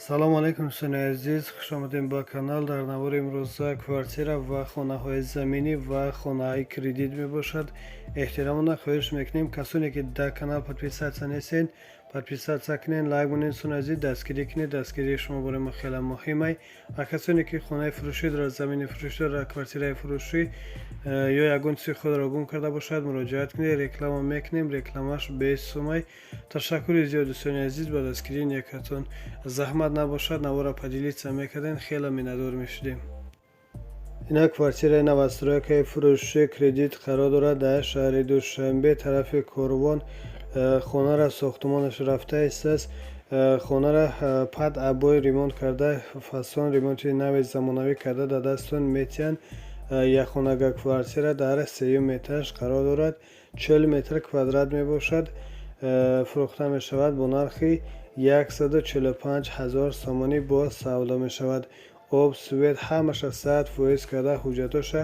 салому алайкум дӯстони азиз, хушомадем ба канал. Дар навори имрӯза квартира ва хонаҳои заминӣ ва хонаҳои кредит мебошад. эҳтиромона хоҳиш мекунем касоне ки дар канал подписатсия нестед, подписатсия кунед, лайк бонед, дӯстони азиз дастгирӣ кунед. Дастгирии шумо бораи мо хеле муҳим аст. ва касоне ки хонаи фурӯшӣ дорад, замини фурӯшӣ дорад, квартираи фурӯшӣ ё ягон чизи худро гум карда бошад, муроҷиат кунед. реклама мекунем, рекламаш бесумай. ташаккури зиёд дӯстони азиз ба дастгирии некатон. заҳмат набошад, навора поделиться мекардем, хеле миннатдор мешудем. ина квартираи новостройкаи фурӯшии кредит қарор дорад дар шаҳри душанбе, тарафи корвон. хонара сохтмонаш рафта истааст. хонара пад абой ремонт карда, фасон ремонти нави замонавӣ карда дар дастон метиҳанд. якхонага квартира дар 3 этаж қарор дорад. 40 метр квадрат мебошад. фурӯхта мешавад бо нархи 145 000 сомонӣ бо савдо мешавад. об свет ҳамаша 100% карда, ҳуҷҷатоша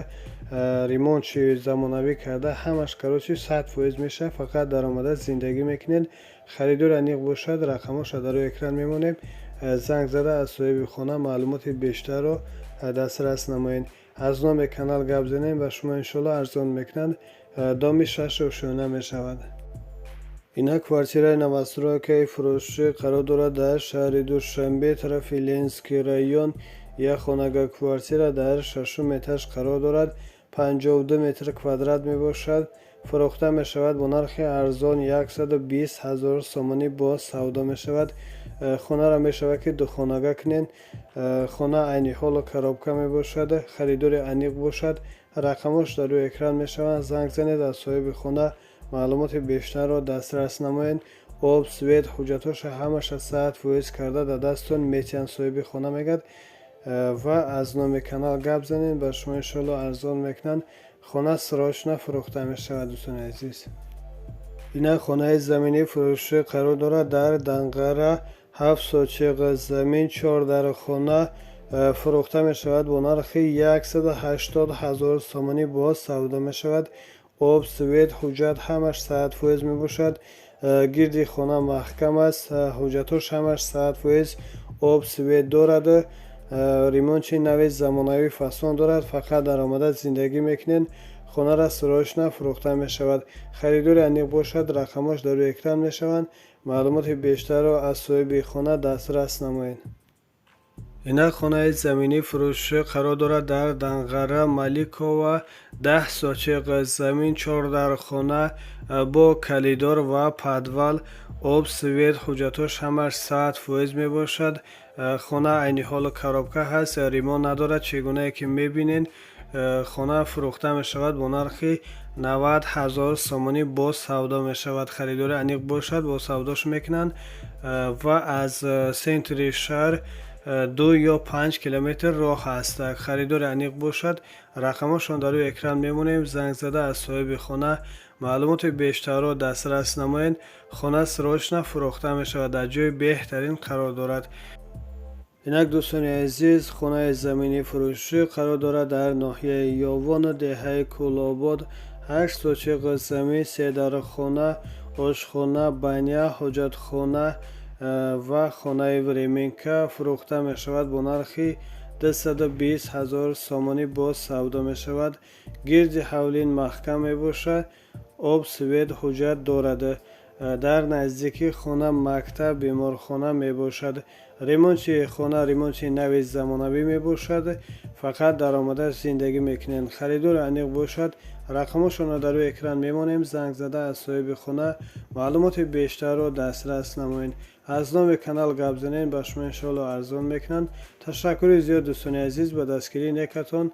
ремонтши замонавӣ карда, ҳамаш карочи 100% мешавад. фақат даромада зиндагӣ мекунед. харидори аниқ бошад, рақамоша дар рӯи экран мемонем. занг зада аз соҳиби хона маълумоти бештарро дастрас намоед. аз номи канал гап занем ва шумо иншоалло арзон мекунанд. доми шаш ошёна мешавад. ина квартираи новостройкаи фурӯшӣ қарор дорад дар шаҳри душанбе, тарафи ленинский район. якхонага квартира дар 6 этаж қарор дорад. 52 метр квадрат мебошад. фурӯхта мешавад бо нархи арзон 120 000 сомонӣ бо савдо мешавад. хонаро мешавад ки духонага кунед. хона айни ҳолу коробка мебошад. харидори аниқ бошад. рақамош дар рӯи экран мешаванд. занг занед, аз соҳиби хона маълумоти бештарро дастрас намоед. об свет ҳуҷҷатоша ҳамаша 100% карда дар дастон метиҳанд, соҳиби хона мегӯяд. ва аз номи канал гап занед, ба шумо иншоалло арзон мекунанд. хона срочно фурӯхта мешавад. дӯстони азиз, ина хонаи заминӣ фурӯшӣ қарор дорад дар данғара. 7 сотиқ замин, 4 дар хона фурӯхта мешавад бо нархи 180 000 сомонӣ бо савдо мешавад. об свет ҳуҷҷат ҳамаш 100% мебошад. гирди хона маҳкам аст. ҳуҷҷатош ҳамаш 100%. об свет дорад. ремонти нави замонавӣ фасон дорад. фақат даромада зиндагӣ мекунед. хонара срочно фурӯхта мешавад. харидори аниқ бошад. рақамош дар рӯи экран мешаванд. маълумоти бештарро аз соҳиби хона дастрас намоед. ина хонаи заминӣ фурӯшӣ қарор дорад дар данғара маликова. 10 сотиқ замин, 4 дар хона бо калидор ва подвал. об свет ҳуҷҷатош ҳамаш 100% мебошад. хона айни ҳолу коробка ҳаст, ремонт надорад. чӣ гунае ки мебинед, хона фурӯхта мешавад бо нархи 90 000 сомонӣ бо савдо мешавад. харидори аниқ бошад, бо савдош мекунанд. ва аз сентри шаҳр 2 ё 5 километр роҳ аст. харидори аниқ бошад. рақамошон дар рӯи экран мемонем. занг зада аз соҳиби хона маълумоти бештарро дастрас намоед. хона срочно фурӯхта мешавад. дар ҷои беҳтарин қарор дорад. инак дӯстони азиз, хонаи заминӣ фурӯшӣ қарор дорад дар ноҳияи ёвон, деҳаи кӯлобод. 8 сотиқ замин, 3 дар хона, ошхона, баня, ҳоҷатхона ва хонаи временка. фурӯхта мешавад бо нархи 220 000 сомонӣ бо савдо мешавад. гирди ҳавлин маҳкам мебошад. об свет ҳуҷҷат дорад. дар наздикии хона мактаб, беморхона мебошад. ремонти хона ремонти нави замонавӣ мебошад. фақат даромада зиндагӣ мекунед. харидори аниқ бошад. рақамошонро дар рӯи экран мемонем. занг зада аз соҳиби хона маълумоти бештарро дастрас намоед. аз номи канал гап занед, ба шумо иншоалло арзон мекунанд. ташаккури зиёд дӯстони азиз ба дастгирии некатон.